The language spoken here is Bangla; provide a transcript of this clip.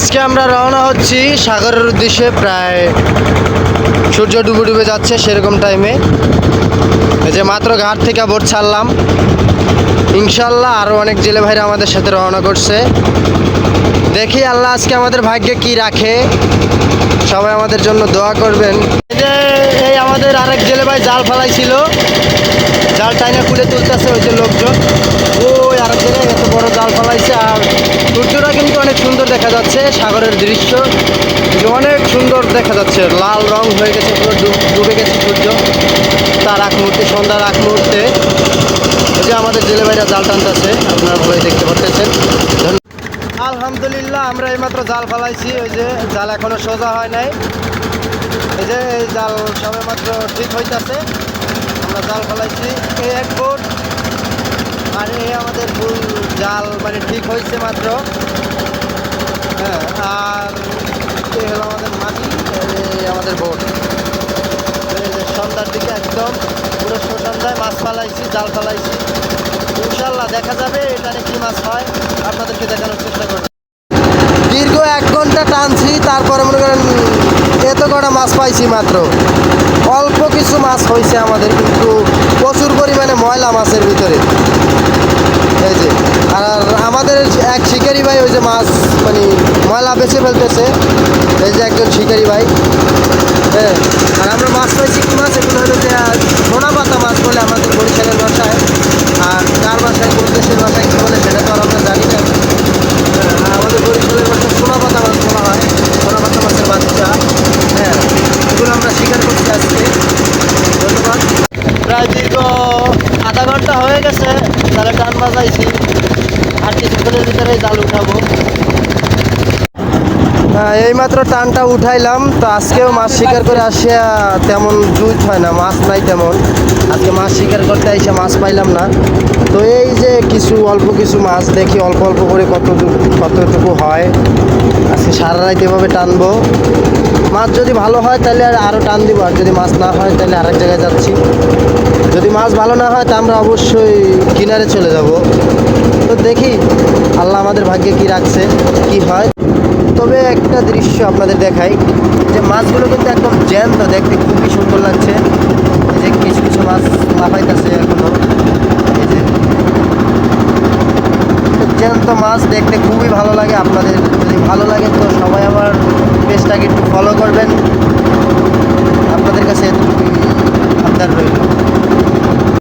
আজকে আমরা রওনা হচ্ছি সাগরের উদ্দেশ্যে। প্রায় সূর্য ডুবে ডুবে যাচ্ছে সেরকম টাইমে। এই যে মাত্র ঘাট থেকে বোট ছাড়লাম। ইনশাল্লাহ আরও অনেক জেলে ভাইরা আমাদের সাথে রওনা করছে। দেখি আল্লাহ আজকে আমাদের ভাগ্যে কি রাখে। সবাই আমাদের জন্য দোয়া করবেন। এই আমাদের আরেক জেলে ভাই জাল ফালাইছিল, জাল টাইনা খুলে তুলতেছে ওই যে লোকজন। ওই আরেক জেলে এত বড় জাল ফালাইছে। আর সূর্যটা কিন্তু অনেক সুন্দর দেখা যাচ্ছে, সাগরের দৃশ্য অনেক সুন্দর দেখা যাচ্ছে। লাল রং হয়ে গেছে, পুরো ডুবে গেছে সূর্য। তার আগ মুহূর্তে, সন্ধ্যার আগ মুহূর্তে ওই যে আমাদের জেলে ভাইরা জাল টানতেছে, আপনারা ভালোই দেখতে পাচ্ছেন। আলহামদুলিল্লাহ আমরা এইমাত্র জাল ফালাইছি। ওই যে জাল এখনো সোজা হয় নাই। এই যে এই জাল সবে মাত্র ঠিক হইতেছে। আমরা জাল ফালাইছি এই এক ফুট, আর এই আমাদের ফুল জাল মানে ঠিক হয়েছে মাত্র। হ্যাঁ, আর এই হলো আমাদের মাটি, এই আমাদের বোট। এই যে সন্ধ্যার দিকে একদম পুরো সন্ধ্যায় মাছ ফালাইছি, জাল ফালাইছি। ইনশাল্লাহ দেখা যাবে এখানে কি মাছ হয়, আপনাদেরকে দেখানোর চেষ্টা করছি। দীর্ঘ 1 ঘন্টা টানছি, তারপরে মনে করেন এত কটা মাছ পাইছি মাত্র। অল্প কিছু মাছ হয়েছে আমাদের, কিন্তু প্রচুর পরিমাণে ময়লা মাছের ভিতরে। এই যে আর আমাদের এক শিকারি ভাই ওই যে মাছ মানে ময়লা বেছে ফেলতেছে। এই যে একজন শিকারি ভাই। হ্যাঁ, আর আমরা মাছ পাইছি কি মাছ, এগুলো হলো যে সোনা পাতা মাছ বলে আমাদের বরিশালের ভাষায়। আর কার ভাষায়, কোন দেশের ভাষায় কী বলে সেটা তো আর আমরা জানি না। আমাদের বরিশালের ভাষায় সোনা পাতা মাছ বলা হয়, সোনা পাতা মাছের বাচ্চা। হ্যাঁ, এগুলো আমরা শিকার করছি আজকে। ধন্যবাদ। প্রায় দীর্ঘ আধা ঘন্টা হয়ে গেছে তাহলে টান বাজাইছি, আর কিছুক্ষণের ভিতরে জাল উঠাবো। এইমাত্র টানটা উঠাইলাম। তো আজকেও মাছ শিকার করে আসিয়া তেমন জুত হয় না, মাছ নাই তেমন। আজকে মাছ শিকার করতে এসে মাছ পাইলাম না। তো এই যে কিছু অল্প কিছু মাছ, দেখি অল্প অল্প করে কতটুকু হয়। আজকে সারা রাত এভাবে টানবো। মাছ যদি ভালো হয় তাহলে আরও টান দিব, আর যদি মাছ না হয় তাহলে আরেক জায়গায় যাচ্ছি। যদি মাছ ভালো না হয় তা আমরা অবশ্যই কিনারে চলে যাব। তো দেখি আল্লাহ আমাদের ভাগ্যে কি রাখছে, কি হয়। তবে একটা দৃশ্য আপনাদের দেখাই, যে মাছগুলো কিন্তু একদম জ্যান্ত, দেখতে খুবই সুন্দর লাগছে। এই যে কিছু কিছু মাছ লাফাইতেছে এখনো। এই যে জ্যান্ত মাছ দেখতে খুবই ভালো লাগে। আপনাদের যদি ভালো লাগে তো সবাই আমার পেজটাকে একটু ফলো করবেন। আপনাদের কাছে এতটুকুই আবদার রইল।